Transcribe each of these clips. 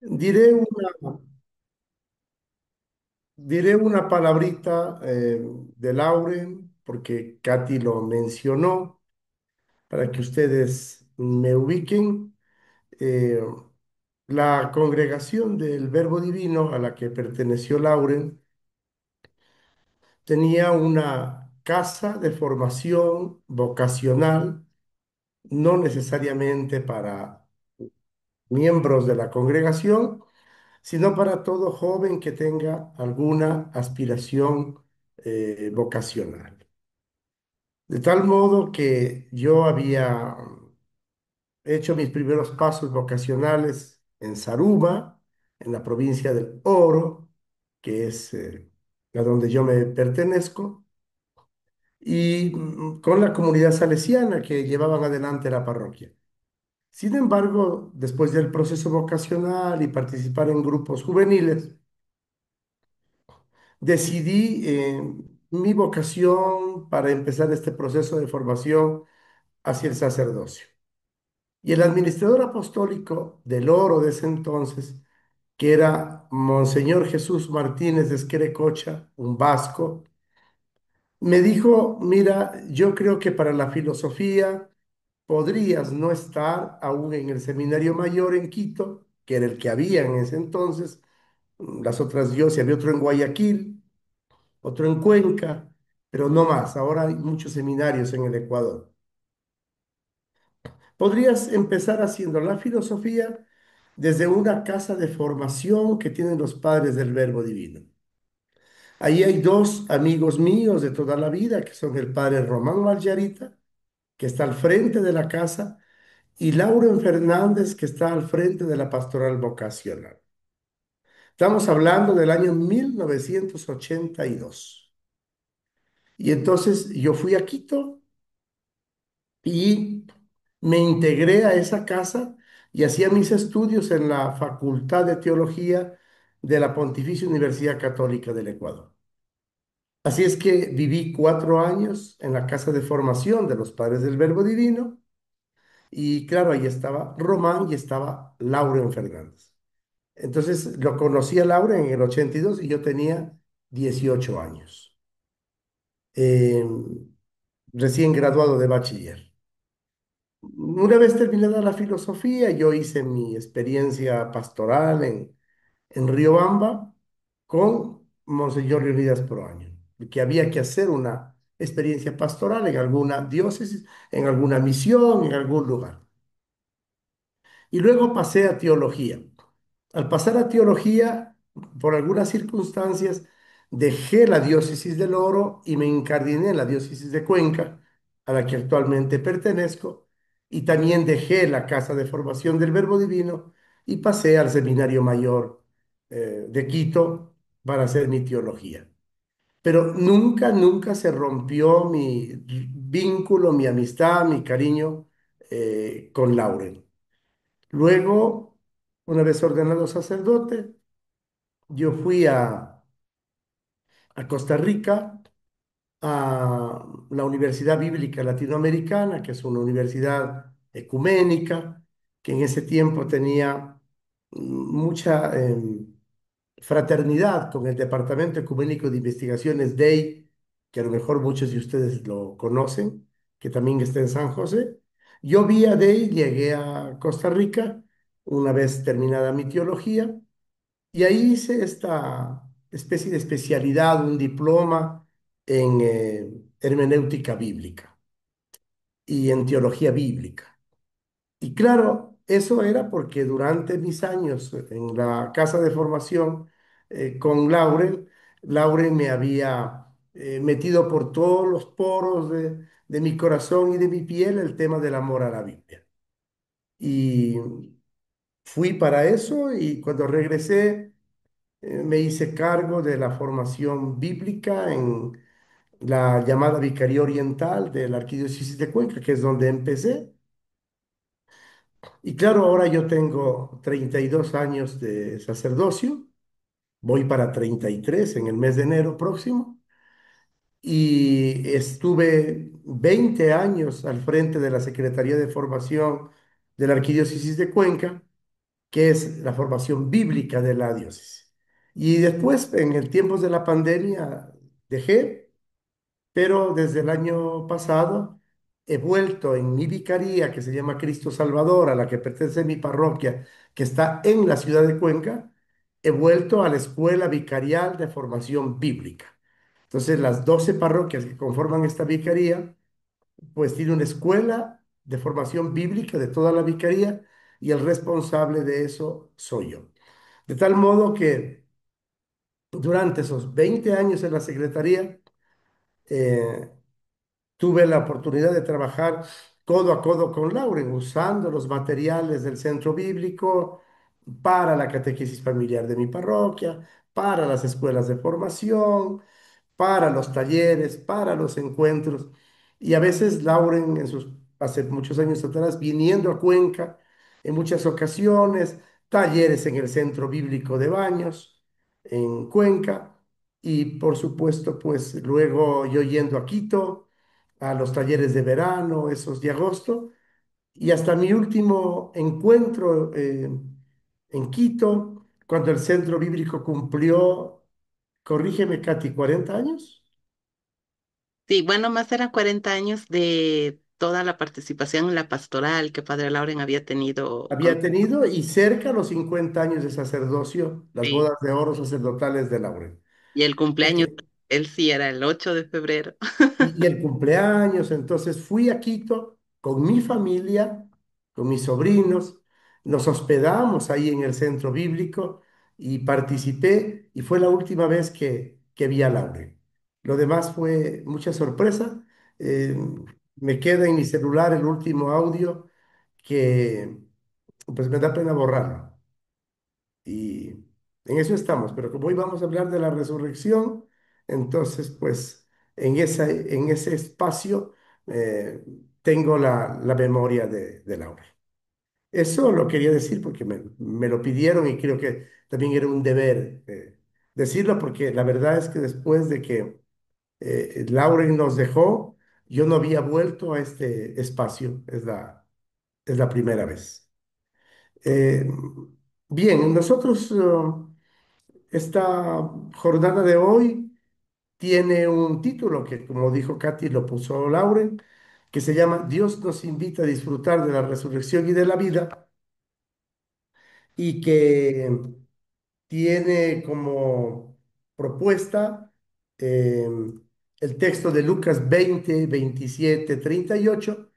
Diré una, diré una palabrita de Lauren, porque Katy lo mencionó, para que ustedes me ubiquen. Eh, la congregación del Verbo Divino a la que perteneció Lauren tenía una casa de formación vocacional, no necesariamente para miembros de la congregación, sino para todo joven que tenga alguna aspiración vocacional. De tal modo que yo había hecho mis primeros pasos vocacionales en Saruba, en la provincia del Oro, que es a donde yo me pertenezco, y con la comunidad salesiana que llevaban adelante la parroquia. Sin embargo, después del proceso vocacional y participar en grupos juveniles, decidí mi vocación para empezar este proceso de formación hacia el sacerdocio. Y el administrador apostólico del Oro de ese entonces, que era Monseñor Jesús Martínez de Esquerecocha, un vasco, me dijo, mira, yo creo que para la filosofía podrías no estar aún en el seminario mayor en Quito, que era el que había en ese entonces, las otras diócesis, había otro en Guayaquil, otro en Cuenca, pero no más. Ahora hay muchos seminarios en el Ecuador. Podrías empezar haciendo la filosofía desde una casa de formación que tienen los padres del Verbo Divino. Ahí hay dos amigos míos de toda la vida, que son el padre Román Vallarita, que está al frente de la casa, y Lauren Fernández, que está al frente de la pastoral vocacional. Estamos hablando del año 1982. Y entonces yo fui a Quito y me integré a esa casa y hacía mis estudios en la Facultad de Teología de la Pontificia Universidad Católica del Ecuador. Así es que viví 4 años en la casa de formación de los Padres del Verbo Divino y claro, ahí estaba Román y estaba Lauren Fernández. Entonces lo conocí a Lauren en el 82 y yo tenía 18 años, eh, recién graduado de bachiller. Una vez terminada la filosofía, yo hice mi experiencia pastoral en Riobamba con Monseñor Leonidas Proaño, que había que hacer una experiencia pastoral en alguna diócesis, en alguna misión, en algún lugar. Y luego pasé a teología. Al pasar a teología, por algunas circunstancias, dejé la diócesis del Oro y me incardiné en la diócesis de Cuenca, a la que actualmente pertenezco, y también dejé la casa de formación del Verbo Divino y pasé al Seminario Mayor de Quito para hacer mi teología. Pero nunca, nunca se rompió mi vínculo, mi amistad, mi cariño con Lauren. Luego, una vez ordenado sacerdote, yo fui a Costa Rica, a la Universidad Bíblica Latinoamericana, que es una universidad ecuménica, que en ese tiempo tenía mucha fraternidad con el Departamento Ecuménico de Investigaciones DEI, que a lo mejor muchos de ustedes lo conocen, que también está en San José. Yo vía DEI, llegué a Costa Rica una vez terminada mi teología y ahí hice esta especie de especialidad, un diploma en hermenéutica bíblica y en teología bíblica. Y claro, eso era porque durante mis años en la casa de formación con Lauren, Lauren me había metido por todos los poros de mi corazón y de mi piel el tema del amor a la Biblia. Y fui para eso y cuando regresé me hice cargo de la formación bíblica en la llamada Vicaría Oriental de la Arquidiócesis de Cuenca, que es donde empecé. Y claro, ahora yo tengo 32 años de sacerdocio, voy para 33 en el mes de enero próximo, y estuve 20 años al frente de la Secretaría de Formación de la Arquidiócesis de Cuenca, que es la formación bíblica de la diócesis. Y después, en el tiempo de la pandemia, dejé, pero desde el año pasado he vuelto en mi vicaría, que se llama Cristo Salvador, a la que pertenece mi parroquia, que está en la ciudad de Cuenca. He vuelto a la Escuela Vicarial de Formación Bíblica. Entonces, las 12 parroquias que conforman esta vicaría, pues tiene una escuela de formación bíblica de toda la vicaría, y el responsable de eso soy yo. De tal modo que durante esos 20 años en la secretaría, eh, tuve la oportunidad de trabajar codo a codo con Lauren, usando los materiales del centro bíblico para la catequesis familiar de mi parroquia, para las escuelas de formación, para los talleres, para los encuentros. Y a veces Lauren, hace muchos años atrás, viniendo a Cuenca, en muchas ocasiones, talleres en el Centro Bíblico de Baños, en Cuenca, y por supuesto, pues luego yo yendo a Quito, a los talleres de verano, esos de agosto, y hasta mi último encuentro en Quito, cuando el Centro Bíblico cumplió, corrígeme, Katy, 40 años. Sí, bueno, más eran 40 años de toda la participación en la pastoral que Padre Lauren había tenido con... Había tenido, y cerca los 50 años de sacerdocio, las Sí. bodas de oro sacerdotales de Lauren. Y el cumpleaños, Eh, él sí era el 8 de febrero. y el cumpleaños, entonces fui a Quito con mi familia, con mis sobrinos, nos hospedamos ahí en el centro bíblico y participé, y fue la última vez que vi a Lauren. Lo demás fue mucha sorpresa. Eh, Me queda en mi celular el último audio que pues me da pena borrarlo. Y en eso estamos, pero como hoy vamos a hablar de la resurrección, entonces pues en ese espacio eh, tengo la memoria de Laura. Eso lo quería decir porque me lo pidieron, y creo que también era un deber decirlo, porque la verdad es que después de que Lauren nos dejó, yo no había vuelto a este espacio, es la primera vez. Eh, Bien, nosotros... esta jornada de hoy tiene un título que, como dijo Katy, lo puso Lauren, que se llama Dios nos invita a disfrutar de la resurrección y de la vida, y que tiene como propuesta eh, el texto de Lucas 20, 27, 38,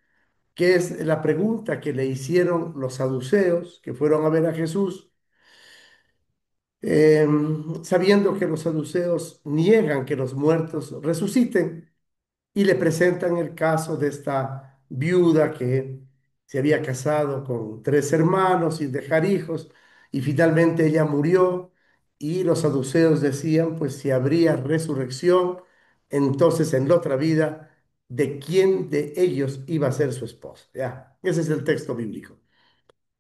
que es la pregunta que le hicieron los saduceos que fueron a ver a Jesús, sabiendo que los saduceos niegan que los muertos resuciten, y le presentan el caso de esta viuda que se había casado con tres hermanos sin dejar hijos, y finalmente ella murió, y los saduceos decían, pues si habría resurrección, entonces en la otra vida, ¿de quién de ellos iba a ser su esposa? Ya, ese es el texto bíblico.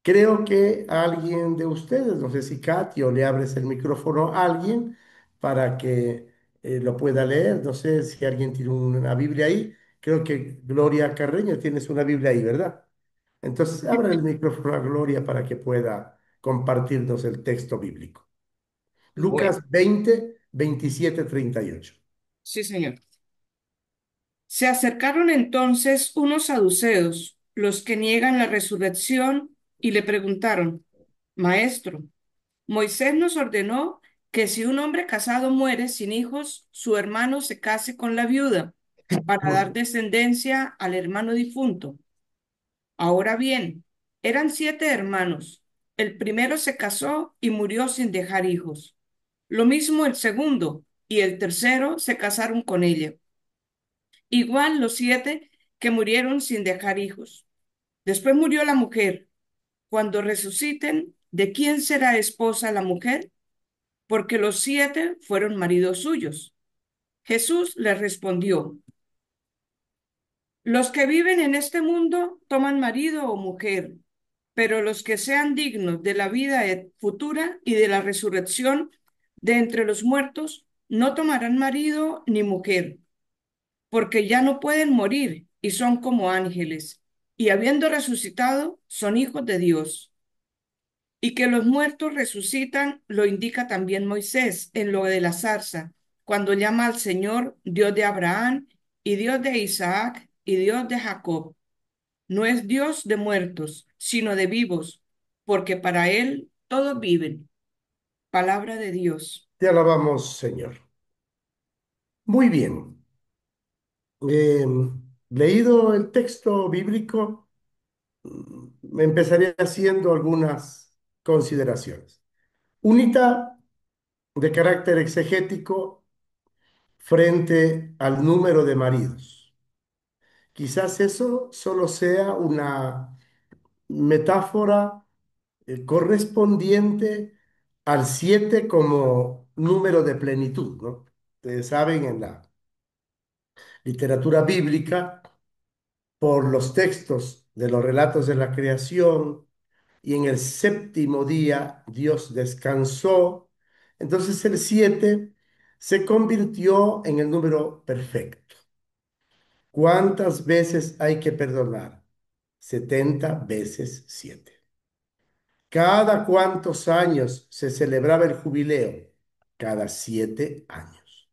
Creo que alguien de ustedes, no sé si Katy, o le abres el micrófono a alguien para que lo pueda leer. No sé si alguien tiene una Biblia ahí. Creo que Gloria Carreño tienes una Biblia ahí, ¿verdad? Entonces, abre el micrófono a Gloria para que pueda compartirnos el texto bíblico. Bueno, Lucas 20, 27, 38. sí, señor. Se acercaron entonces unos saduceos, los que niegan la resurrección, y le preguntaron, Maestro, Moisés nos ordenó que si un hombre casado muere sin hijos, su hermano se case con la viuda para dar descendencia al hermano difunto. Ahora bien, eran 7 hermanos. El primero se casó y murió sin dejar hijos. Lo mismo el segundo y el tercero se casaron con ella. Igual los 7 que murieron sin dejar hijos. Después murió la mujer. Cuando resuciten, ¿de quién será esposa la mujer? Porque los 7 fueron maridos suyos. Jesús les respondió, los que viven en este mundo toman marido o mujer, pero los que sean dignos de la vida futura y de la resurrección de entre los muertos no tomarán marido ni mujer, porque ya no pueden morir y son como ángeles, y habiendo resucitado, son hijos de Dios. Y que los muertos resucitan lo indica también Moisés en lo de la zarza, cuando llama al Señor Dios de Abraham y Dios de Isaac y Dios de Jacob. No es Dios de muertos, sino de vivos, porque para Él todos viven. Palabra de Dios. Te alabamos, Señor. Muy bien. Leído el texto bíblico, me empezaré haciendo algunas consideraciones. Unita de carácter exegético frente al número de maridos. Quizás eso solo sea una metáfora correspondiente al 7 como número de plenitud, ¿no? Ustedes saben, en la literatura bíblica, por los textos de los relatos de la creación, y en el séptimo día Dios descansó, entonces el 7 se convirtió en el número perfecto. ¿Cuántas veces hay que perdonar? 70 veces 7. ¿Cada cuántos años se celebraba el jubileo? Cada 7 años.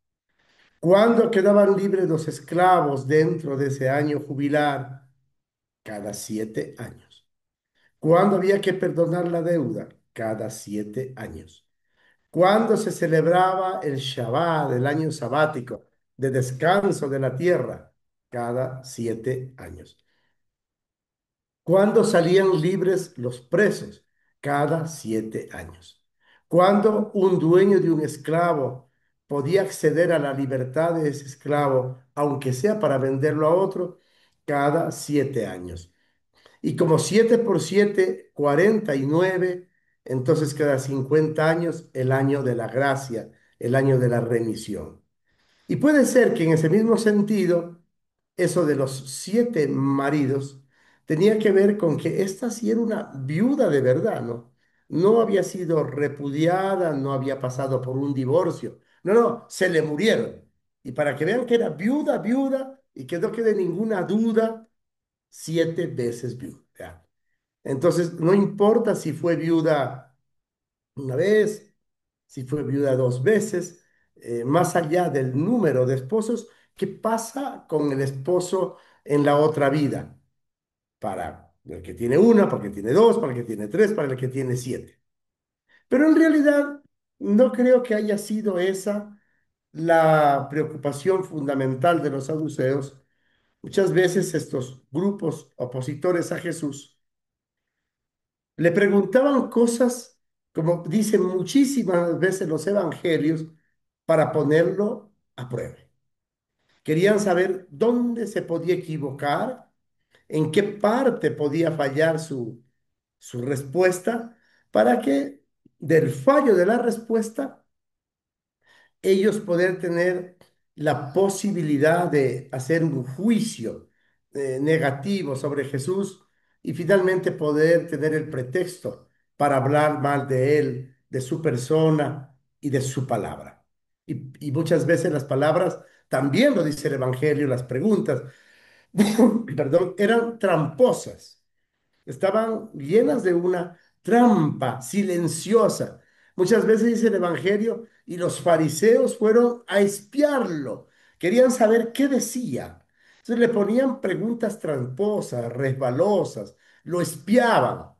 ¿Cuándo quedaban libres los esclavos dentro de ese año jubilar? Cada 7 años. ¿Cuándo había que perdonar la deuda? Cada 7 años. ¿Cuándo se celebraba el Shabbat, el año sabático de descanso de la tierra? Cada 7 años. ¿Cuándo salían libres los presos? Cada 7 años. ¿Cuándo un dueño de un esclavo podía acceder a la libertad de ese esclavo, aunque sea para venderlo a otro? Cada 7 años. Y como 7 por 7, 49, entonces cada 50 años el año de la gracia, el año de la remisión. Y puede ser que en ese mismo sentido, eso de los 7 maridos tenía que ver con que esta sí era una viuda de verdad, ¿no? No había sido repudiada, no había pasado por un divorcio. No, no, se le murieron. Y para que vean que era viuda, viuda, y que no quede ninguna duda, 7 veces viuda. ¿Ya? Entonces, no importa si fue viuda una vez, si fue viuda 2 veces, más allá del número de esposos, ¿qué pasa con el esposo en la otra vida? Para el que tiene una, para el que tiene dos, para el que tiene tres, para el que tiene 7. Pero en realidad no creo que haya sido esa la preocupación fundamental de los saduceos. Muchas veces estos grupos opositores a Jesús le preguntaban cosas, como dicen muchísimas veces los evangelios, para ponerlo a prueba. Querían saber dónde se podía equivocar, en qué parte podía fallar su respuesta, para que del fallo de la respuesta ellos poder tener la posibilidad de hacer un juicio negativo sobre Jesús y finalmente poder tener el pretexto para hablar mal de él, de su persona y de su palabra. Y muchas veces las palabras, también lo dice el Evangelio, las preguntas, perdón, eran tramposas, estaban llenas de una trampa silenciosa. Muchas veces dice el Evangelio, y los fariseos fueron a espiarlo, querían saber qué decía. Entonces le ponían preguntas tramposas, resbalosas, lo espiaban.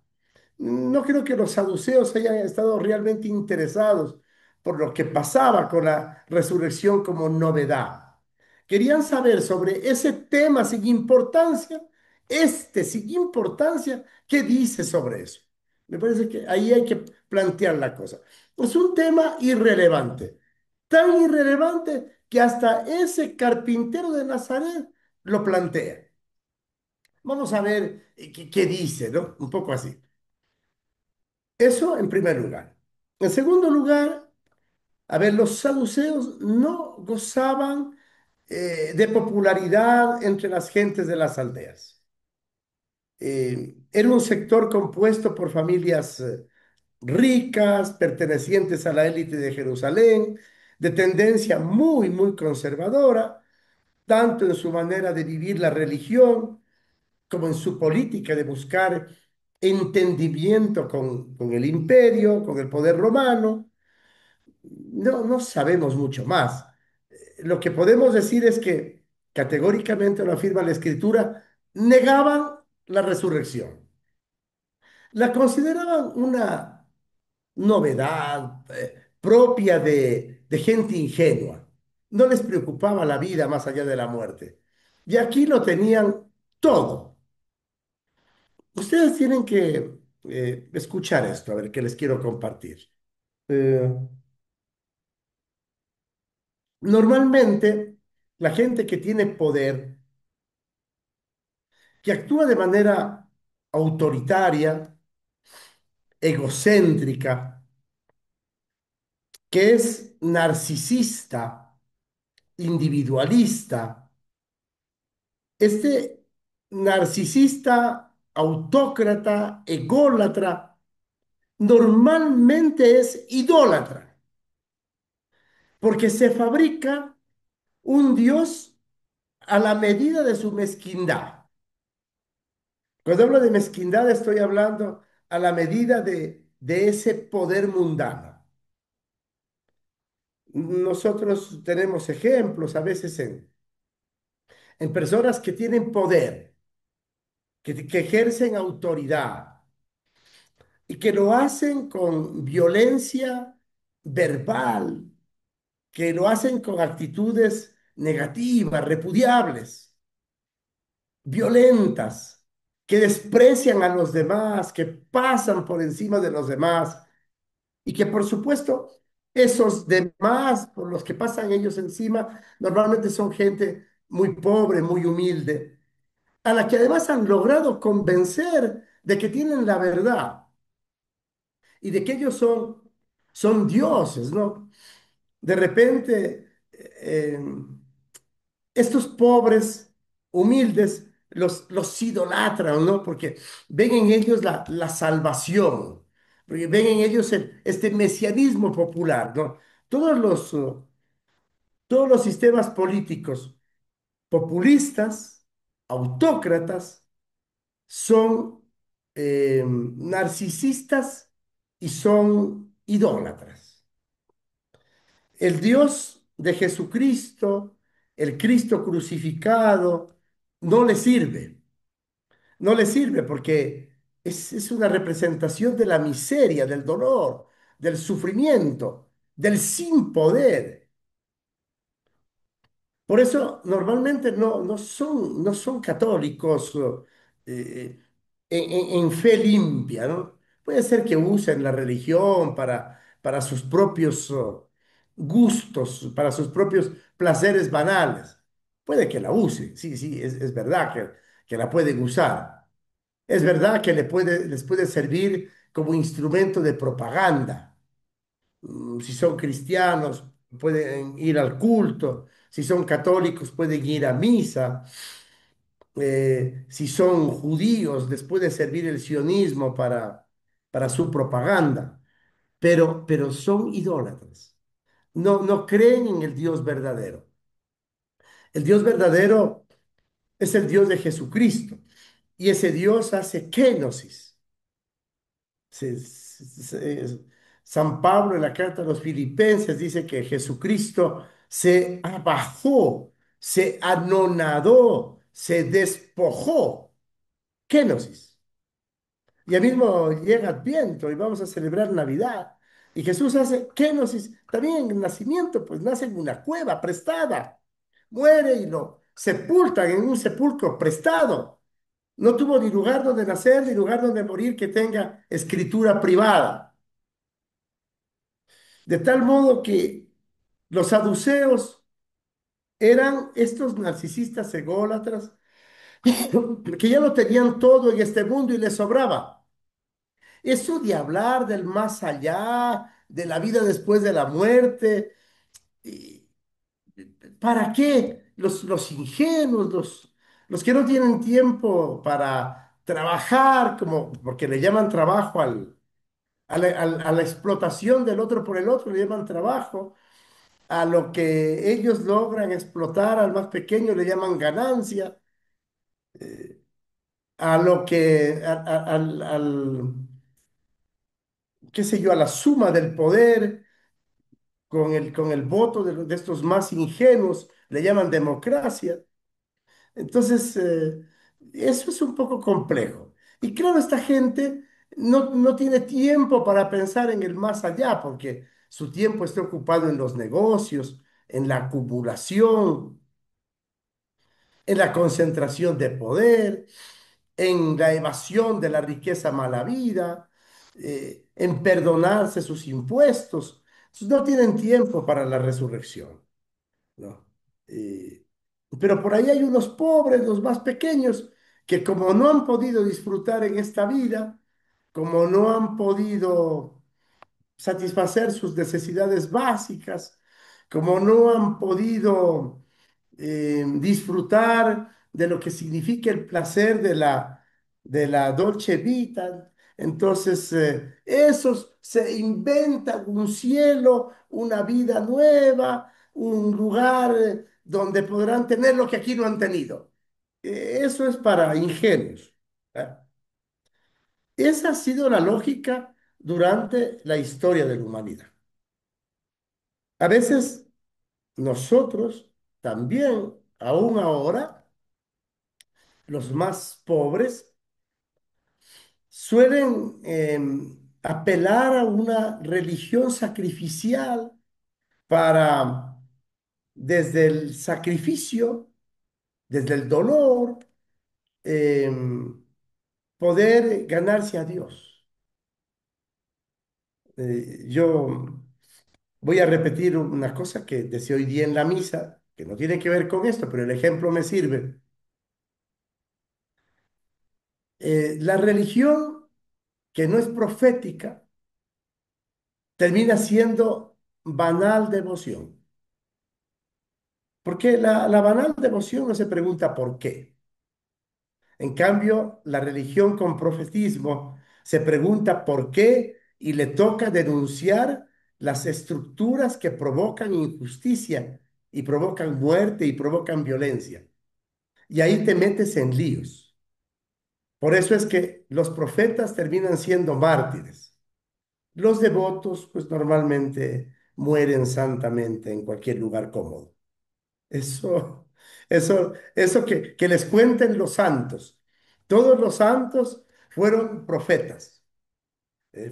No creo que los saduceos hayan estado realmente interesados por lo que pasaba con la resurrección como novedad. Querían saber sobre ese tema sin importancia, sin importancia, ¿qué dice sobre eso? Me parece que ahí hay que plantear la cosa. Es un tema irrelevante, tan irrelevante que hasta ese carpintero de Nazaret lo plantea. Vamos a ver qué dice, ¿no? Un poco así. Eso en primer lugar. En segundo lugar, a ver, los saduceos no gozaban de popularidad entre las gentes de las aldeas. Era un sector compuesto por familias ricas, pertenecientes a la élite de Jerusalén, de tendencia muy, muy conservadora, tanto en su manera de vivir la religión como en su política de buscar entendimiento con el imperio, con el poder romano. No, no sabemos mucho más. Lo que podemos decir es que categóricamente lo afirma la Escritura, negaban la resurrección. La consideraban una novedad propia de gente ingenua. No les preocupaba la vida más allá de la muerte. Y aquí lo tenían todo. Ustedes tienen que escuchar esto, a ver, qué les quiero compartir. Eh, Normalmente, la gente que tiene poder, que actúa de manera autoritaria, egocéntrica, que es narcisista, individualista, este narcisista, autócrata, ególatra, normalmente es idólatra, porque se fabrica un Dios a la medida de su mezquindad. Cuando hablo de mezquindad estoy hablando a la medida de ese poder mundano. Nosotros tenemos ejemplos a veces en personas que tienen poder, que ejercen autoridad y que lo hacen con violencia verbal, que lo hacen con actitudes negativas, repudiables, violentas, que desprecian a los demás, que pasan por encima de los demás y que por supuesto esos demás por los que pasan ellos encima normalmente son gente muy pobre, muy humilde, a la que además han logrado convencer de que tienen la verdad y de que ellos son dioses, ¿no? De repente, estos pobres, humildes, los idolatran, ¿no? Porque ven en ellos la salvación, porque ven en ellos este mesianismo popular, ¿no? Todos todos los sistemas políticos populistas, autócratas, son narcisistas y son idólatras. El Dios de Jesucristo, el Cristo crucificado, no le sirve. No le sirve porque es una representación de la miseria, del dolor, del sufrimiento, del sin poder. Por eso normalmente no son católicos en fe limpia, ¿no? Puede ser que usen la religión para sus propios gustos, para sus propios placeres banales. Puede que la use, sí, sí, es verdad que la pueden usar. Es verdad que les puede servir como instrumento de propaganda. Si son cristianos, pueden ir al culto. Si son católicos, pueden ir a misa. Si son judíos, les puede servir el sionismo para su propaganda. Pero son idólatras. No creen en el Dios verdadero. El Dios verdadero es el Dios de Jesucristo. Y ese Dios hace kénosis. San Pablo en la carta a los Filipenses dice que Jesucristo se abajó, se anonadó, se despojó. Kénosis. Ya mismo llega Adviento y vamos a celebrar Navidad. Y Jesús hace kénosis. También el nacimiento, pues nace en una cueva prestada. Muere y lo sepultan en un sepulcro prestado. No tuvo ni lugar donde nacer, ni lugar donde morir que tenga escritura privada. De tal modo que los saduceos eran estos narcisistas ególatras que ya lo tenían todo en este mundo y les sobraba. Eso de hablar del más allá, de la vida después de la muerte, ¿y ¿para qué? Los ingenuos, los que no tienen tiempo para trabajar, como, porque le llaman trabajo a la explotación del otro por el otro, le llaman trabajo, a lo que ellos logran explotar al más pequeño le llaman ganancia. a lo que, qué sé yo, a la suma del poder con el voto de estos más ingenuos, le llaman democracia. Entonces, eso es un poco complejo. Y claro, esta gente no tiene tiempo para pensar en el más allá, porque su tiempo está ocupado en los negocios, en la acumulación, en la concentración de poder, en la evasión de la riqueza mala vida, en perdonarse sus impuestos. Entonces, no tienen tiempo para la resurrección, ¿no? Eh, pero por ahí hay unos pobres, los más pequeños, que como no han podido disfrutar en esta vida, como no han podido satisfacer sus necesidades básicas, como no han podido disfrutar de lo que significa el placer de la Dolce Vita. Entonces, esos se inventan un cielo, una vida nueva, un lugar donde podrán tener lo que aquí no han tenido. Eso es para ingenuos. ¿Eh? Esa ha sido la lógica durante la historia de la humanidad. A veces nosotros también, aún ahora, los más pobres, suelen apelar a una religión sacrificial para, desde el sacrificio, desde el dolor, em, poder ganarse a Dios. Yo voy a repetir una cosa que decía hoy día en la misa, que no tiene que ver con esto, pero el ejemplo me sirve. La religión que no es profética termina siendo banal devoción. Porque la banal devoción no se pregunta por qué. En cambio, la religión con profetismo se pregunta por qué y le toca denunciar las estructuras que provocan injusticia y provocan muerte y provocan violencia. Y ahí te metes en líos. Por eso es que los profetas terminan siendo mártires. Los devotos, pues normalmente mueren santamente en cualquier lugar cómodo. Eso, eso que les cuenten los santos. Todos los santos fueron profetas,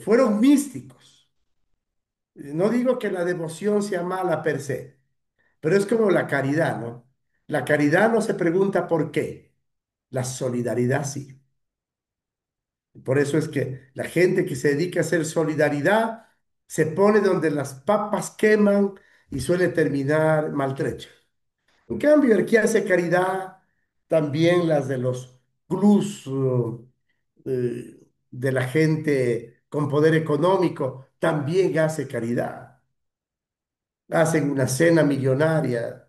fueron místicos. No digo que la devoción sea mala per se, pero es como la caridad, ¿no? La caridad no se pregunta por qué, la solidaridad sí. Por eso es que la gente que se dedica a hacer solidaridad se pone donde las papas queman y suele terminar maltrecha. En cambio, el que hace caridad, también las de los clubs de la gente con poder económico, también hace caridad. Hacen una cena millonaria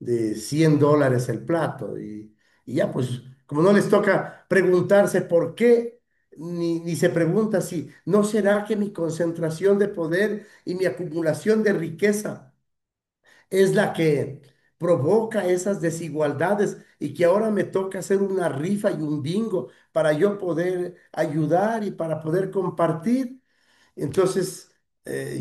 de $100 el plato y ya pues como no les toca preguntarse por qué, ni se pregunta si no será que mi concentración de poder y mi acumulación de riqueza es la que provoca esas desigualdades y que ahora me toca hacer una rifa y un bingo para yo poder ayudar y para poder compartir. Entonces,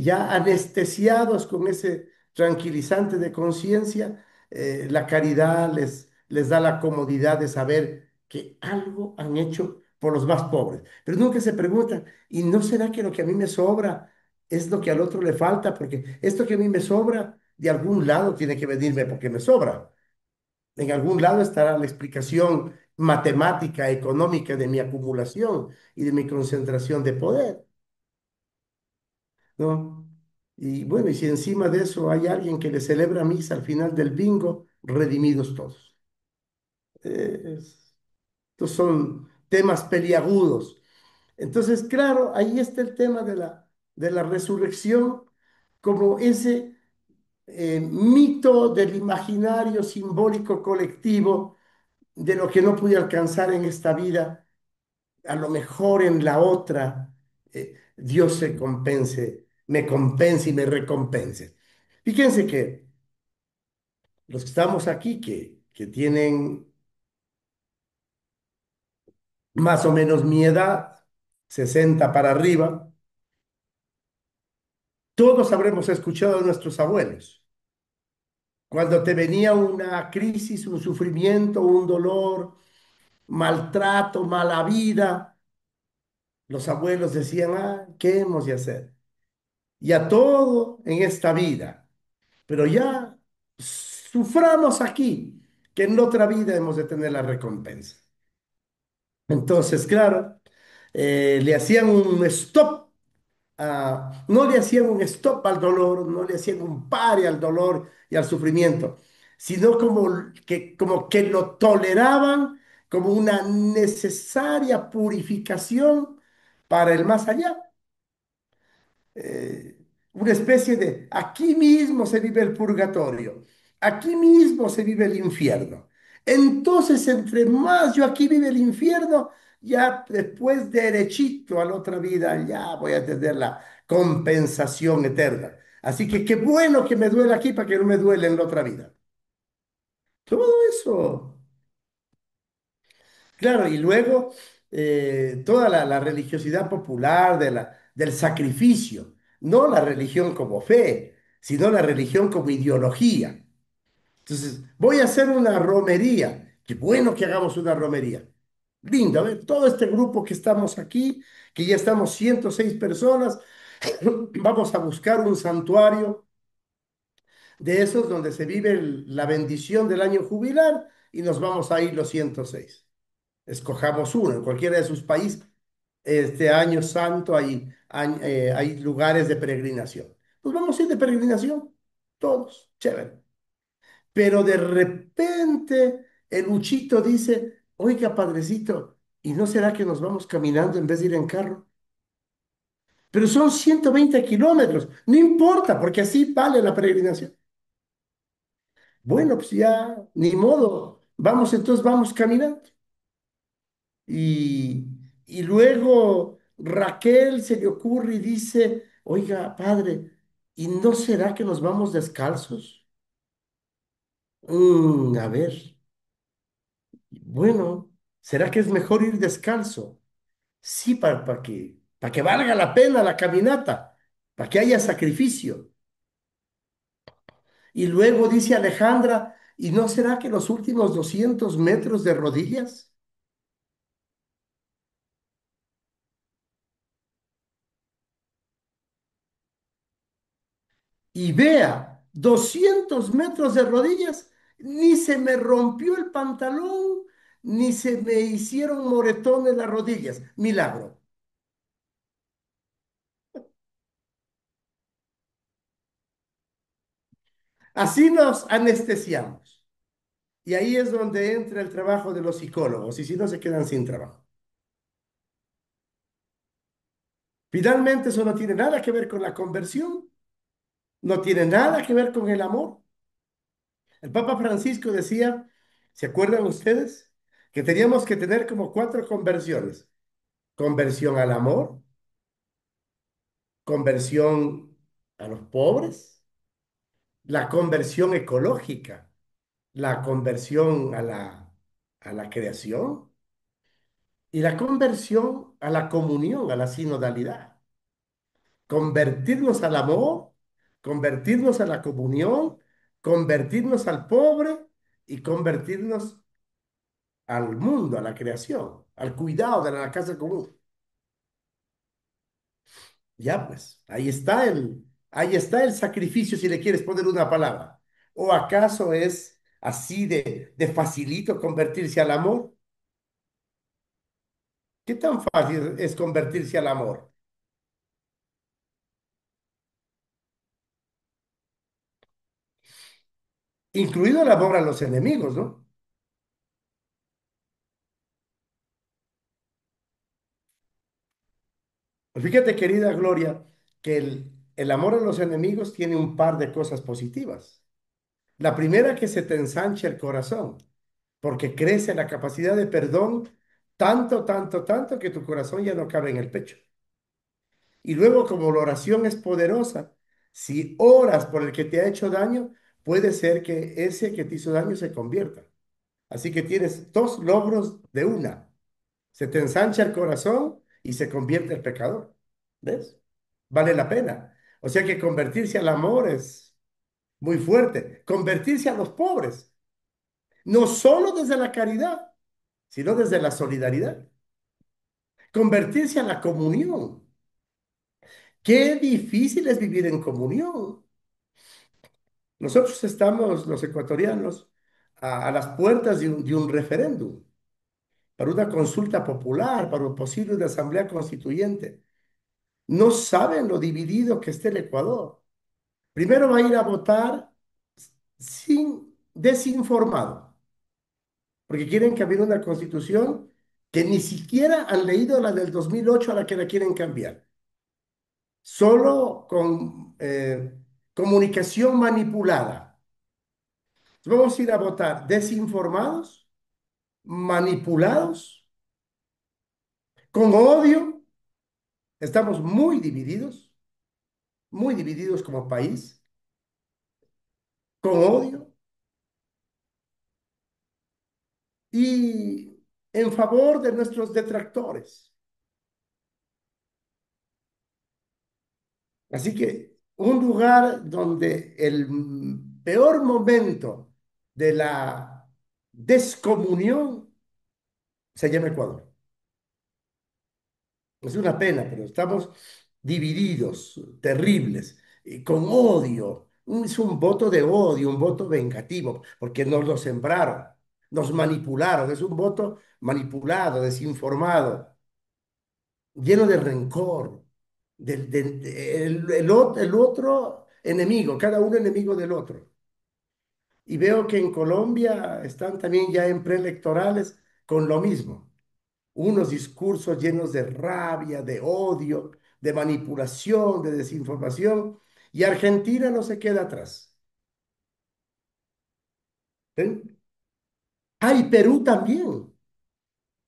ya anestesiados con ese tranquilizante de conciencia, la caridad les da la comodidad de saber que algo han hecho por los más pobres. Pero nunca se preguntan, ¿y no será que lo que a mí me sobra es lo que al otro le falta? Porque esto que a mí me sobra, de algún lado tiene que venirme porque me sobra. En algún lado estará la explicación matemática, económica de mi acumulación y de mi concentración de poder. ¿No? Y bueno, y si encima de eso hay alguien que le celebra misa al final del bingo, redimidos todos. Estos son temas peliagudos. Entonces, claro, ahí está el tema de la resurrección como ese mito del imaginario simbólico colectivo de lo que no pude alcanzar en esta vida, a lo mejor en la otra, Dios me compense y me recompense. Fíjense que los que estamos aquí, que tienen más o menos mi edad, 60 para arriba, todos habremos escuchado a nuestros abuelos. Cuando te venía una crisis, un sufrimiento, un dolor, maltrato, mala vida, los abuelos decían, ah, ¿qué hemos de hacer? Ya todo en esta vida, pero ya suframos aquí, que en otra vida hemos de tener la recompensa. Entonces, claro, le hacían un stop, no le hacían un stop al dolor, no le hacían un pare al dolor y al sufrimiento, sino como que lo toleraban como una necesaria purificación para el más allá. Una especie de, aquí mismo se vive el purgatorio, aquí mismo se vive el infierno. Entonces, entre más yo aquí vive el infierno, ya después derechito a la otra vida, ya voy a tener la compensación eterna. Así que qué bueno que me duele aquí para que no me duele en la otra vida. Todo eso. Claro, y luego toda la religiosidad popular del sacrificio, no la religión como fe, sino la religión como ideología. Entonces, voy a hacer una romería. Qué bueno que hagamos una romería. Lindo, a ver, todo este grupo que estamos aquí, que ya estamos 106 personas, vamos a buscar un santuario de esos donde se vive la bendición del año jubilar y nos vamos a ir los 106. Escojamos uno en cualquiera de sus países. Este año santo hay lugares de peregrinación. Pues vamos a ir de peregrinación, todos, chévere. Pero de repente el Luchito dice, oiga, padrecito, ¿y no será que nos vamos caminando en vez de ir en carro? Pero son 120 kilómetros, no importa, porque así vale la peregrinación. Bueno, pues ya, ni modo, vamos entonces, vamos caminando. Y, y luego Raquel se le ocurre y dice, oiga, padre, ¿y no será que nos vamos descalzos? A ver, bueno, ¿será que es mejor ir descalzo? Sí, para que valga la pena la caminata, para que haya sacrificio. Y luego dice Alejandra, ¿y no será que los últimos 200 metros de rodillas? Y vea, 200 metros de rodillas, ni se me rompió el pantalón, ni se me hicieron moretones las rodillas. Milagro. Así nos anestesiamos. Y ahí es donde entra el trabajo de los psicólogos, y si no se quedan sin trabajo. Finalmente, eso no tiene nada que ver con la conversión, no tiene nada que ver con el amor. El Papa Francisco decía, ¿se acuerdan ustedes? Que teníamos que tener como cuatro conversiones. Conversión al amor, conversión a los pobres, la conversión ecológica, la conversión a la creación y la conversión a la comunión, a la sinodalidad. Convertirnos al amor, convertirnos a la comunión, convertirnos al pobre y convertirnos al mundo, a la creación, al cuidado de la casa común. Ya pues, ahí está el sacrificio si le quieres poner una palabra. ¿O acaso es así de facilito convertirse al amor? ¿Qué tan fácil es convertirse al amor? Incluido el amor a los enemigos, ¿no? Fíjate, querida Gloria, que el amor a los enemigos tiene un par de cosas positivas. La primera, que se te ensancha el corazón, porque crece la capacidad de perdón tanto, tanto, tanto que tu corazón ya no cabe en el pecho. Y luego, como la oración es poderosa, si oras por el que te ha hecho daño, puede ser que ese que te hizo daño se convierta. Así que tienes dos logros de una. Se te ensancha el corazón y se convierte el pecador. ¿Ves? Vale la pena. O sea que convertirse al amor es muy fuerte. Convertirse a los pobres, no solo desde la caridad, sino desde la solidaridad. Convertirse a la comunión. Qué difícil es vivir en comunión. Nosotros estamos, los ecuatorianos, a las puertas de un referéndum, para una consulta popular, para un posible de asamblea constituyente. No saben lo dividido que está el Ecuador. Primero va a ir a votar desinformado, porque quieren cambiar una constitución que ni siquiera han leído la del 2008 a la que la quieren cambiar. Solo con comunicación manipulada. Vamos a ir a votar desinformados, manipulados, con odio. Estamos muy divididos como país, con odio y en favor de nuestros detractores. Así que un lugar donde el peor momento de la descomunión se llama Ecuador. Es una pena, pero estamos divididos, terribles, con odio. Es un voto de odio, un voto vengativo, porque nos lo sembraron, nos manipularon. Es un voto manipulado, desinformado, lleno de rencor, el otro enemigo, cada uno enemigo del otro. Y veo que en Colombia están también ya en preelectorales con lo mismo, unos discursos llenos de rabia, de odio, de manipulación, de desinformación, y Argentina no se queda atrás. ¿Ven? Ah, y Perú también.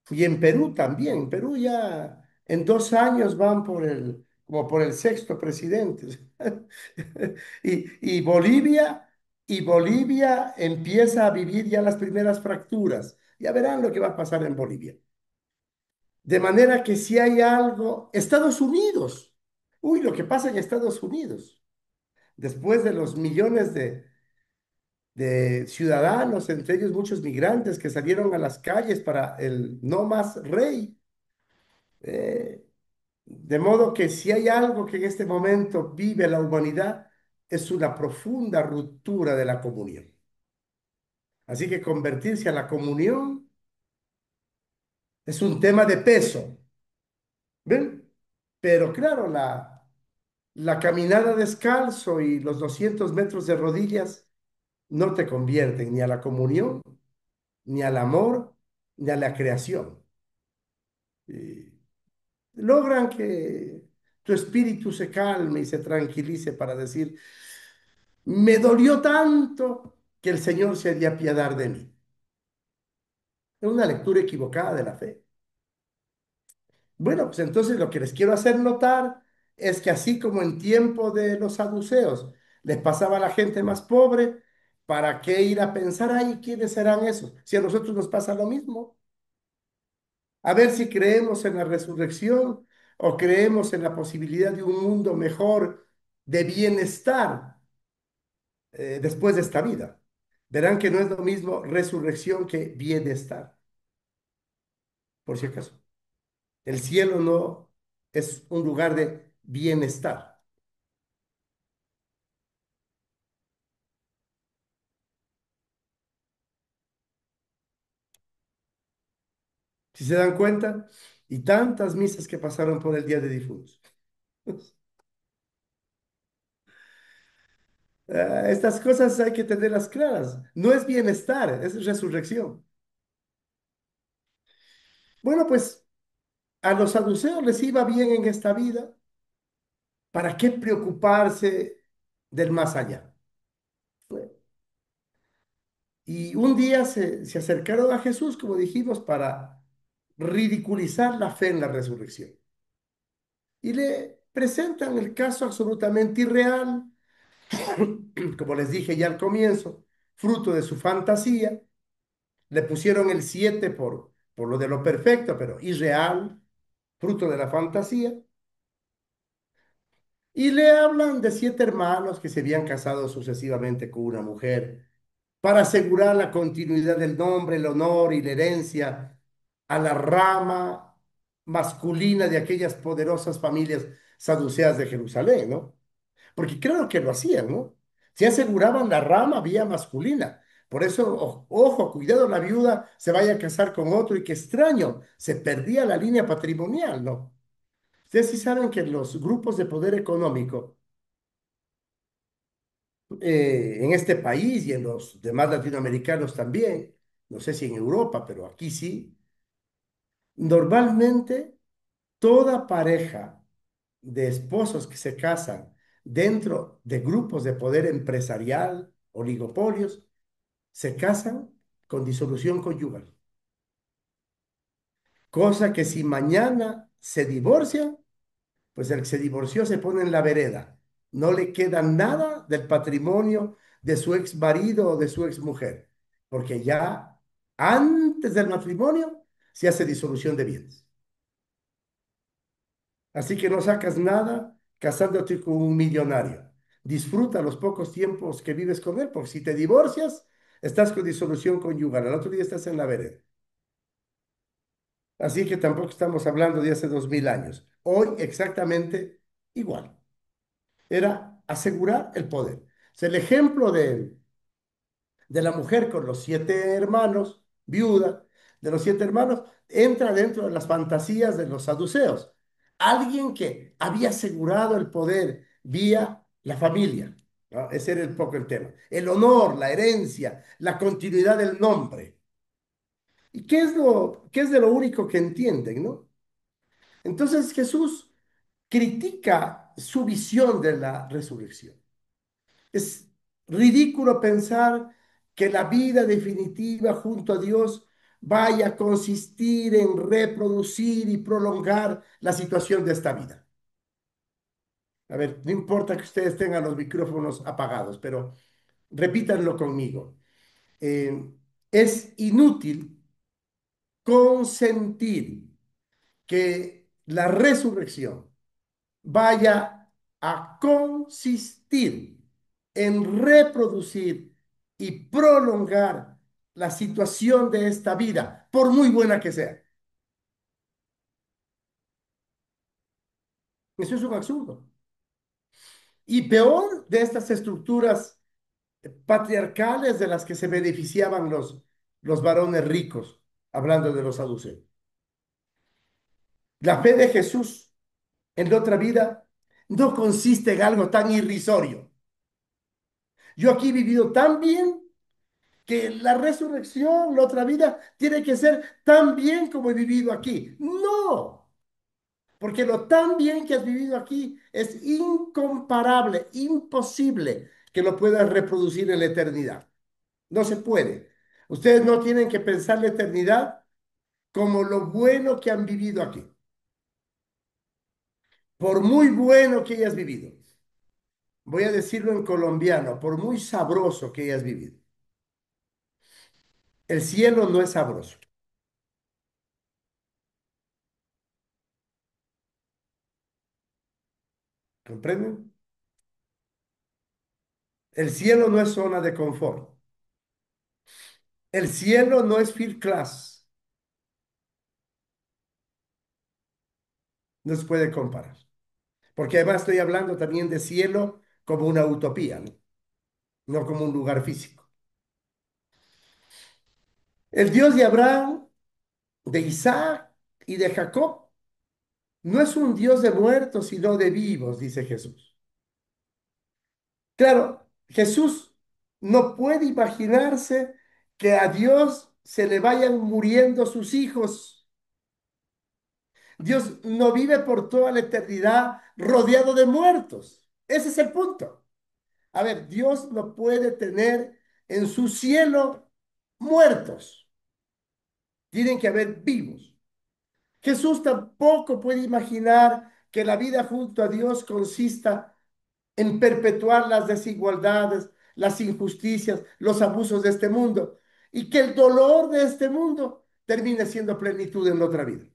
Y en Perú también. Perú ya en 2 años van como por el sexto presidente. Y, y Bolivia, y Bolivia empieza a vivir ya las primeras fracturas. Ya verán lo que va a pasar en Bolivia. De manera que si hay algo, Estados Unidos, uy, lo que pasa en Estados Unidos, después de los millones de ciudadanos, entre ellos muchos migrantes que salieron a las calles para el no más rey. eh, de modo que si hay algo que en este momento vive la humanidad, es una profunda ruptura de la comunión. Así que convertirse a la comunión es un tema de peso, ¿ven? Pero claro, la caminada descalzo y los 200 metros de rodillas no te convierten ni a la comunión, ni al amor, ni a la creación. Y logran que tu espíritu se calme y se tranquilice para decir, me dolió tanto que el Señor se ha de apiadar de mí. Es una lectura equivocada de la fe. Bueno, pues entonces lo que les quiero hacer notar es que así como en tiempo de los saduceos les pasaba a la gente más pobre, ¿para qué ir a pensar, ay, quiénes serán esos? Si a nosotros nos pasa lo mismo. A ver si creemos en la resurrección o creemos en la posibilidad de un mundo mejor, de bienestar después de esta vida. Verán que no es lo mismo resurrección que bienestar, por si acaso. El cielo no es un lugar de bienestar. Si se dan cuenta, y tantas misas que pasaron por el Día de Difuntos. Estas cosas hay que tenerlas claras. No es bienestar, es resurrección. Bueno, pues a los saduceos les iba bien en esta vida. ¿Para qué preocuparse del más allá? Y un día se acercaron a Jesús, como dijimos, para ridiculizar la fe en la resurrección. Y le presentan el caso absolutamente irreal, como les dije ya al comienzo, fruto de su fantasía. Le pusieron el 7 por por lo de lo perfecto, pero irreal, fruto de la fantasía. Y le hablan de 7 hermanos que se habían casado sucesivamente con una mujer para asegurar la continuidad del nombre, el honor y la herencia a la rama masculina de aquellas poderosas familias saduceas de Jerusalén, ¿no? Porque creo que lo hacían, ¿no? Se aseguraban la rama vía masculina. Por eso, ojo, cuidado, la viuda se vaya a casar con otro y qué extraño, se perdía la línea patrimonial, ¿no? Ustedes sí saben que los grupos de poder económico en este país y en los demás latinoamericanos también, no sé si en Europa, pero aquí sí, normalmente toda pareja de esposos que se casan dentro de grupos de poder empresarial, oligopolios, se casan con disolución conyugal. Cosa que si mañana se divorcian, pues el que se divorció se pone en la vereda. No le queda nada del patrimonio de su ex marido o de su ex mujer, porque ya antes del matrimonio se hace disolución de bienes. Así que no sacas nada casándote con un millonario. Disfruta los pocos tiempos que vives con él, porque si te divorcias, estás con disolución conyugal. Al otro día estás en la vereda. Así que tampoco estamos hablando de hace 2000 años. Hoy exactamente igual. Era asegurar el poder. Es el ejemplo de la mujer con los 7 hermanos, viuda, de los 7 hermanos, entra dentro de las fantasías de los saduceos. Alguien que había asegurado el poder vía la familia, ¿no? Ese era un poco el tema. El honor, la herencia, la continuidad del nombre. ¿Y qué es de lo único que entienden, no? Entonces Jesús critica su visión de la resurrección. Es ridículo pensar que la vida definitiva junto a Dios vaya a consistir en reproducir y prolongar la situación de esta vida. A ver, no importa que ustedes tengan los micrófonos apagados, pero repítanlo conmigo. Eh, es inútil consentir que la resurrección vaya a consistir en reproducir y prolongar la situación de esta vida, por muy buena que sea. Eso es un absurdo. Y peor de estas estructuras patriarcales de las que se beneficiaban los varones ricos, hablando de los saduceos. La fe de Jesús en la otra vida no consiste en algo tan irrisorio. Yo aquí he vivido tan bien que la resurrección, la otra vida, tiene que ser tan bien como he vivido aquí. No, porque lo tan bien que has vivido aquí es incomparable, imposible que lo puedas reproducir en la eternidad. No se puede. Ustedes no tienen que pensar la eternidad como lo bueno que han vivido aquí, por muy bueno que hayas vivido. Voy a decirlo en colombiano, por muy sabroso que hayas vivido. El cielo no es sabroso, ¿comprenden? El cielo no es zona de confort. El cielo no es field class, no se puede comparar. Porque además estoy hablando también de cielo como una utopía, ¿no? No como un lugar físico. El Dios de Abraham, de Isaac y de Jacob no es un Dios de muertos, sino de vivos, dice Jesús. Claro, Jesús no puede imaginarse que a Dios se le vayan muriendo sus hijos. Dios no vive por toda la eternidad rodeado de muertos. Ese es el punto. A ver, Dios no puede tener en su cielo muertos. Tienen que haber vivos. Jesús tampoco puede imaginar que la vida junto a Dios consista en perpetuar las desigualdades, las injusticias, los abusos de este mundo y que el dolor de este mundo termine siendo plenitud en la otra vida.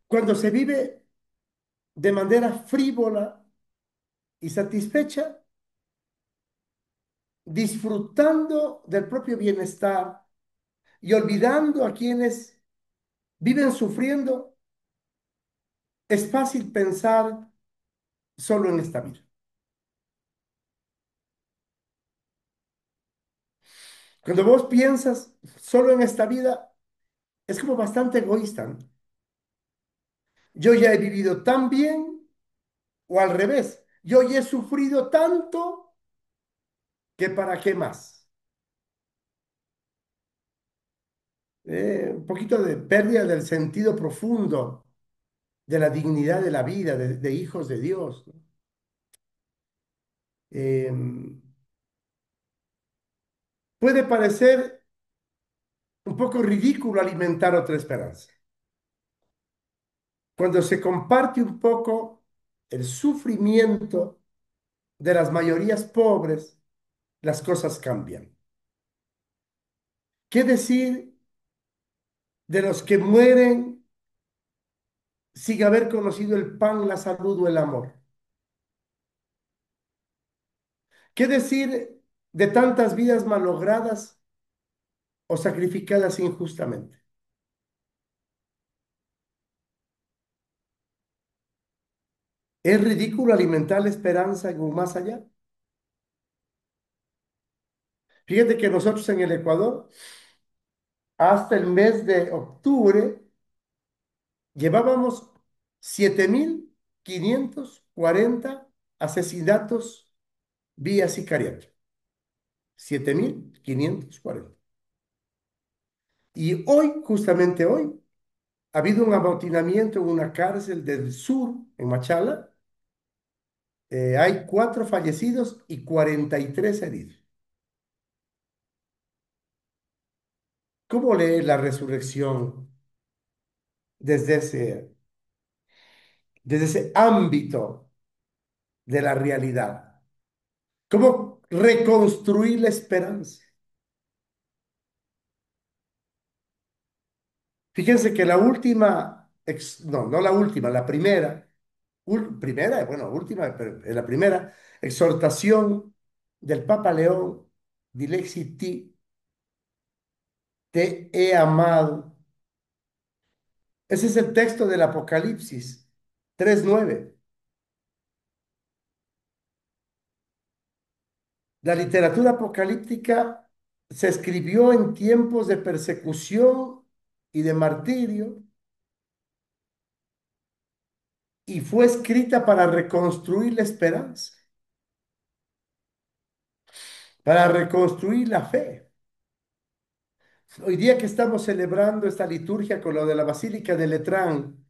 Cuando se vive de manera frívola y satisfecha, disfrutando del propio bienestar y olvidando a quienes viven sufriendo, es fácil pensar solo en esta vida. Cuando vos piensas solo en esta vida, es como bastante egoísta, ¿no? Yo ya he vivido tan bien, o al revés, yo ya he sufrido tanto que para qué más. Un poquito de pérdida del sentido profundo de la dignidad de la vida, de hijos de Dios, ¿no? Eh, Puede parecer un poco ridículo alimentar otra esperanza. Cuando se comparte un poco el sufrimiento de las mayorías pobres, las cosas cambian. ¿Qué decir de los que mueren sin haber conocido el pan, la salud o el amor? ¿Qué decir de tantas vidas malogradas o sacrificadas injustamente? ¿Es ridículo alimentar la esperanza en un más allá? Fíjate que nosotros en el Ecuador, hasta el mes de octubre, llevábamos 7.540 asesinatos vía sicariato. 7.540. Y hoy, justamente hoy, ha habido un amotinamiento en una cárcel del sur, en Machala. Hay 4 fallecidos y 43 heridos. ¿Cómo lees la resurrección desde ese ámbito de la realidad? ¿Cómo reconstruir la esperanza? Fíjense que la última, no, no la última, la primera, primera, bueno, última, pero la primera exhortación del Papa León, Dilexi te he amado. Ese es el texto del Apocalipsis 3:9. La literatura apocalíptica se escribió en tiempos de persecución y de martirio y fue escrita para reconstruir la esperanza, para reconstruir la fe. Hoy día que estamos celebrando esta liturgia con lo de la Basílica de Letrán,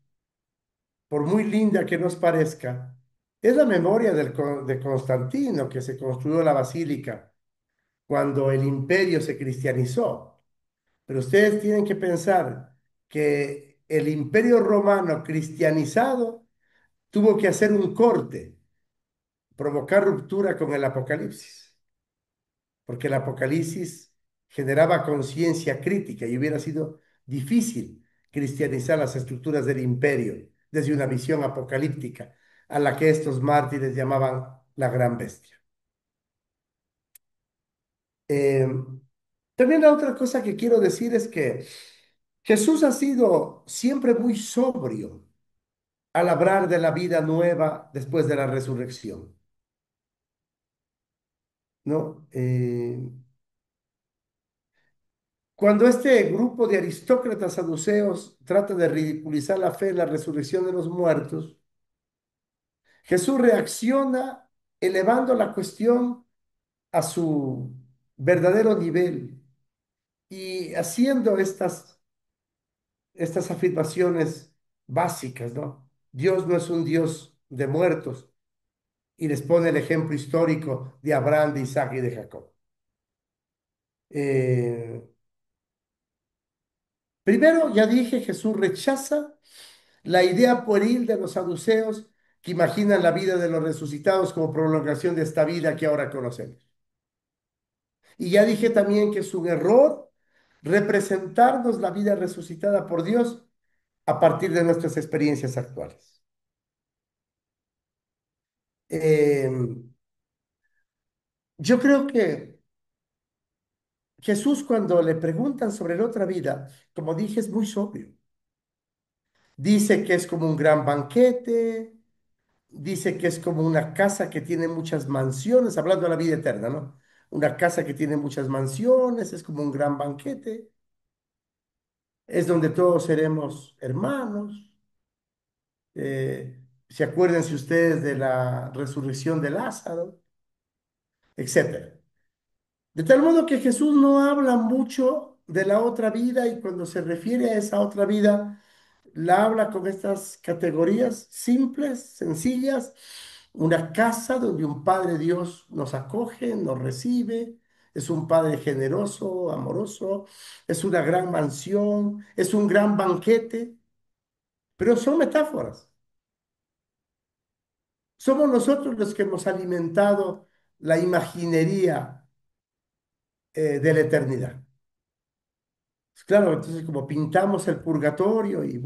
por muy linda que nos parezca, es la memoria de Constantino que se construyó la basílica cuando el imperio se cristianizó. Pero ustedes tienen que pensar que el imperio romano cristianizado tuvo que hacer un corte, provocar ruptura con el Apocalipsis, porque el Apocalipsis generaba conciencia crítica y hubiera sido difícil cristianizar las estructuras del imperio desde una visión apocalíptica a la que estos mártires llamaban la gran bestia. Eh, También la otra cosa que quiero decir es que Jesús ha sido siempre muy sobrio al hablar de la vida nueva después de la resurrección, ¿no? Cuando este grupo de aristócratas saduceos trata de ridiculizar la fe en la resurrección de los muertos, Jesús reacciona elevando la cuestión a su verdadero nivel y haciendo estas afirmaciones básicas, ¿no? Dios no es un Dios de muertos y les pone el ejemplo histórico de Abraham, de Isaac y de Jacob. Eh, Primero, ya dije, Jesús rechaza la idea pueril de los saduceos que imaginan la vida de los resucitados como prolongación de esta vida que ahora conocemos. Y ya dije también que es un error representarnos la vida resucitada por Dios a partir de nuestras experiencias actuales. Eh, yo creo que Jesús, cuando le preguntan sobre la otra vida, como dije, es muy sobrio. Dice que es como un gran banquete, dice que es como una casa que tiene muchas mansiones, hablando de la vida eterna, ¿no? Una casa que tiene muchas mansiones, es como un gran banquete, es donde todos seremos hermanos. ¿Se acuerdan si ustedes de la resurrección de Lázaro, etcétera? De tal modo que Jesús no habla mucho de la otra vida y cuando se refiere a esa otra vida, la habla con estas categorías simples, sencillas, una casa donde un Padre Dios nos acoge, nos recibe, es un Padre generoso, amoroso, es una gran mansión, es un gran banquete, pero son metáforas. Somos nosotros los que hemos alimentado la imaginería de la eternidad. Pues claro, entonces como pintamos el purgatorio y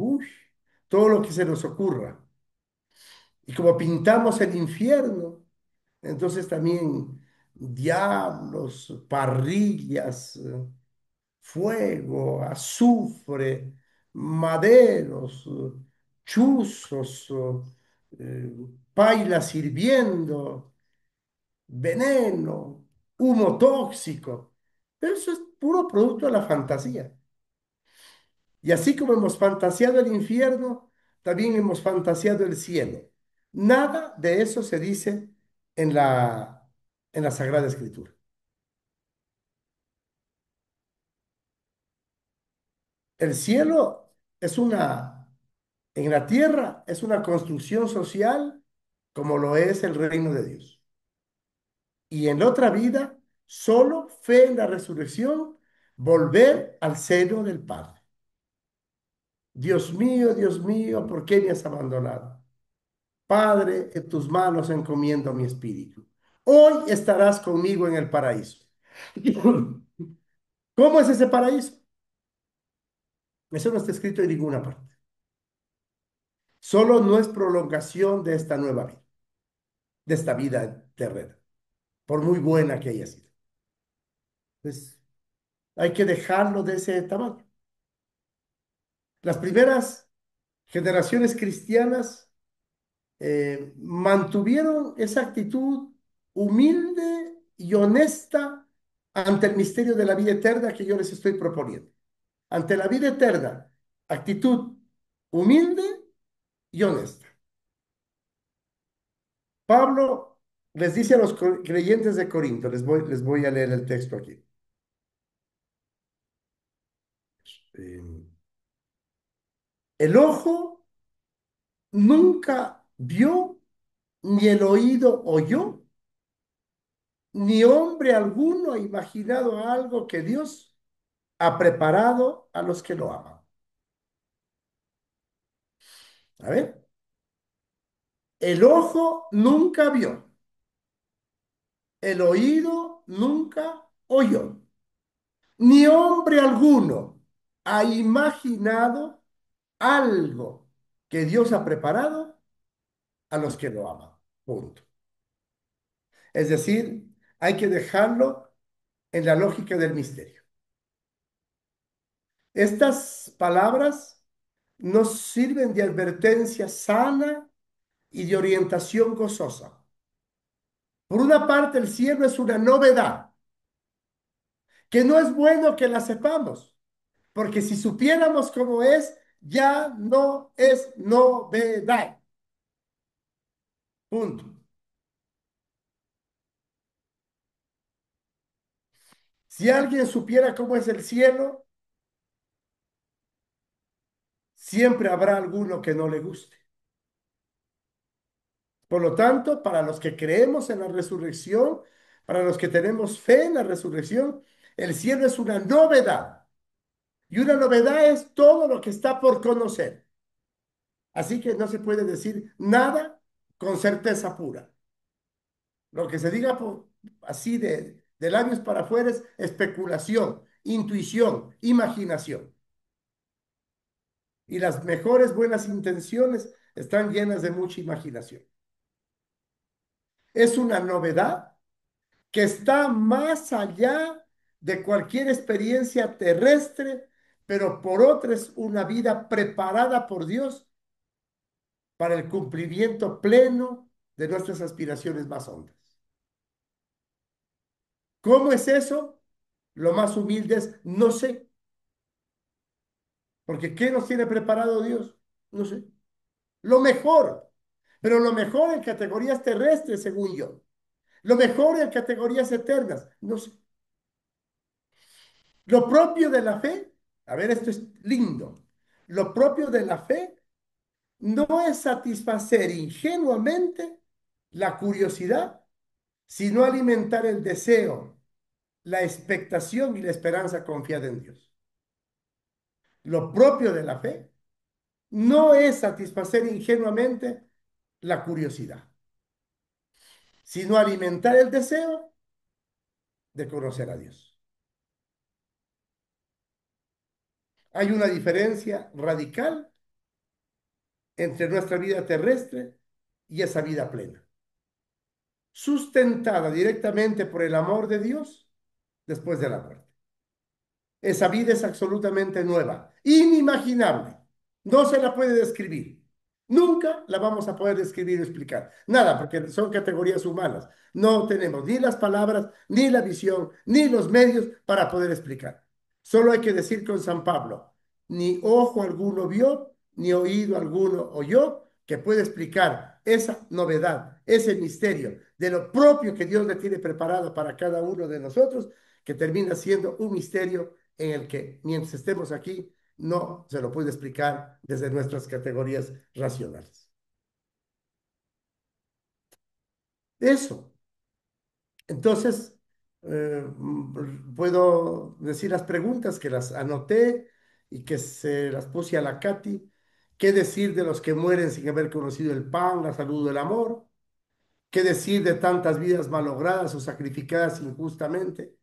todo lo que se nos ocurra. Y como pintamos el infierno, entonces también diablos, parrillas, fuego, azufre, maderos, chuzos, eh, pailas hirviendo, veneno, humo tóxico. Pero eso es puro producto de la fantasía. Y así como hemos fantaseado el infierno, también hemos fantaseado el cielo. Nada de eso se dice en la Sagrada Escritura. El cielo es en la tierra es una construcción social como lo es el reino de Dios. Y en la otra vida, solo fe en la resurrección, volver al seno del Padre. Dios mío, ¿por qué me has abandonado? Padre, en tus manos encomiendo mi espíritu. Hoy estarás conmigo en el paraíso. ¿Cómo es ese paraíso? Eso no está escrito en ninguna parte. Solo no es prolongación de esta nueva vida, de esta vida terrena, por muy buena que haya sido. Pues hay que dejarlo de ese tamaño. Las primeras generaciones cristianas mantuvieron esa actitud humilde y honesta ante el misterio de la vida eterna que yo les estoy proponiendo. Ante la vida eterna, actitud humilde y honesta. Pablo les dice a los creyentes de Corinto, les voy a leer el texto aquí. Eh, el ojo nunca vio, ni el oído oyó, ni hombre alguno ha imaginado algo que Dios ha preparado a los que lo aman. A ver, el ojo nunca vio, el oído nunca oyó, ni hombre alguno ha imaginado algo que Dios ha preparado a los que lo aman. Punto. Es decir, hay que dejarlo en la lógica del misterio. Estas palabras nos sirven de advertencia sana y de orientación gozosa. Por una parte, el cielo es una novedad, que no es bueno que la sepamos, porque si supiéramos cómo es, ya no es novedad. Punto. Si alguien supiera cómo es el cielo, siempre habrá alguno que no le guste. Por lo tanto, para los que creemos en la resurrección, para los que tenemos fe en la resurrección, el cielo es una novedad. Y una novedad es todo lo que está por conocer. Así que no se puede decir nada con certeza pura. Lo que se diga así de labios para afuera es especulación, intuición, imaginación. Y las mejores buenas intenciones están llenas de mucha imaginación. Es una novedad que está más allá de cualquier experiencia terrestre, pero por otra es una vida preparada por Dios para el cumplimiento pleno de nuestras aspiraciones más hondas. ¿Cómo es eso? Lo más humilde es, no sé, porque ¿qué nos tiene preparado Dios? No sé. Lo mejor, pero lo mejor en categorías terrestres, según yo. Lo mejor en categorías eternas, no sé. Lo propio de la fe, a ver, esto es lindo. Lo propio de la fe no es satisfacer ingenuamente la curiosidad, sino alimentar el deseo, la expectación y la esperanza confiada en Dios. Lo propio de la fe no es satisfacer ingenuamente la curiosidad, sino alimentar el deseo de conocer a Dios. Hay una diferencia radical entre nuestra vida terrestre y esa vida plena, sustentada directamente por el amor de Dios después de la muerte. Esa vida es absolutamente nueva, inimaginable. No se la puede describir. Nunca la vamos a poder describir o explicar. Nada, porque son categorías humanas. No tenemos ni las palabras, ni la visión, ni los medios para poder explicar. Solo hay que decir con San Pablo, ni ojo alguno vio, ni oído alguno oyó, que puede explicar esa novedad, ese misterio de lo propio que Dios le tiene preparado para cada uno de nosotros, que termina siendo un misterio en el que mientras estemos aquí no se lo puede explicar desde nuestras categorías racionales. Eso. Entonces, puedo decir las preguntas que las anoté y que se las puse a la Katy. ¿Qué decir de los que mueren sin haber conocido el pan, la salud, el amor? ¿Qué decir de tantas vidas malogradas o sacrificadas injustamente?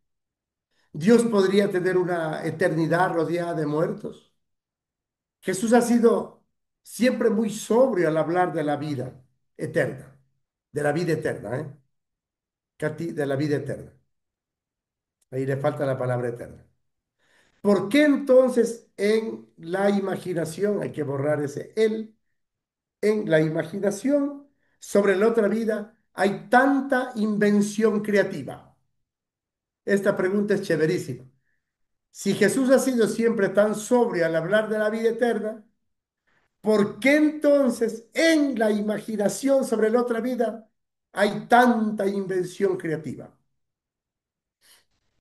¿Dios podría tener una eternidad rodeada de muertos? Jesús ha sido siempre muy sobrio al hablar de la vida eterna, de la vida eterna, ¿eh? Katy, de la vida eterna. Ahí le falta la palabra eterna. ¿Por qué entonces en la imaginación, hay que borrar ese él, en la imaginación sobre la otra vida hay tanta invención creativa? Esta pregunta es chéverísima. Si Jesús ha sido siempre tan sobrio al hablar de la vida eterna, ¿por qué entonces en la imaginación sobre la otra vida hay tanta invención creativa?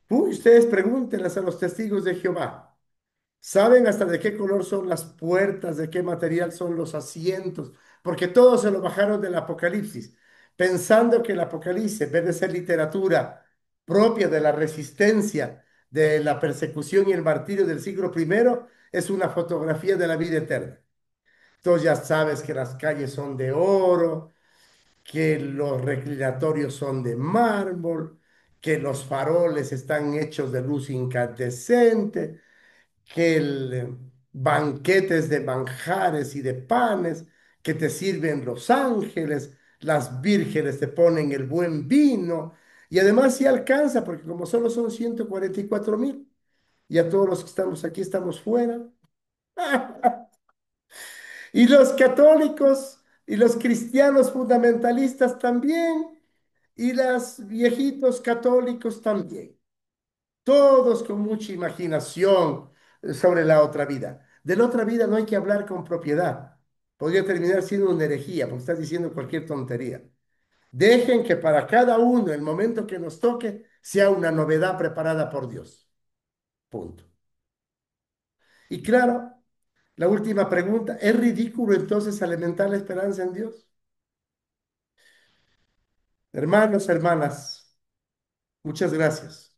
Uy, ustedes pregúntenlas a los testigos de Jehová. ¿Saben hasta de qué color son las puertas, de qué material son los asientos? Porque todo se lo bajaron del Apocalipsis, pensando que el Apocalipsis, en vez de ser literatura propia de la resistencia, de la persecución y el martirio del siglo primero, es una fotografía de la vida eterna. Entonces ya sabes que las calles son de oro, que los reclinatorios son de mármol, que los faroles están hechos de luz incandescente, que el banquetes de manjares y de panes que te sirven los ángeles, las vírgenes te ponen el buen vino y además sí alcanza porque como solo son 144,000 y a todos los que estamos aquí estamos fuera. Y los católicos y los cristianos fundamentalistas también, y los viejitos católicos también. Todos con mucha imaginación sobre la otra vida. De la otra vida no hay que hablar con propiedad. Podría terminar siendo una herejía, porque estás diciendo cualquier tontería. Dejen que para cada uno el momento que nos toque sea una novedad preparada por Dios. Punto. Y claro, la última pregunta, ¿es ridículo entonces alimentar la esperanza en Dios? Hermanos, hermanas, muchas gracias.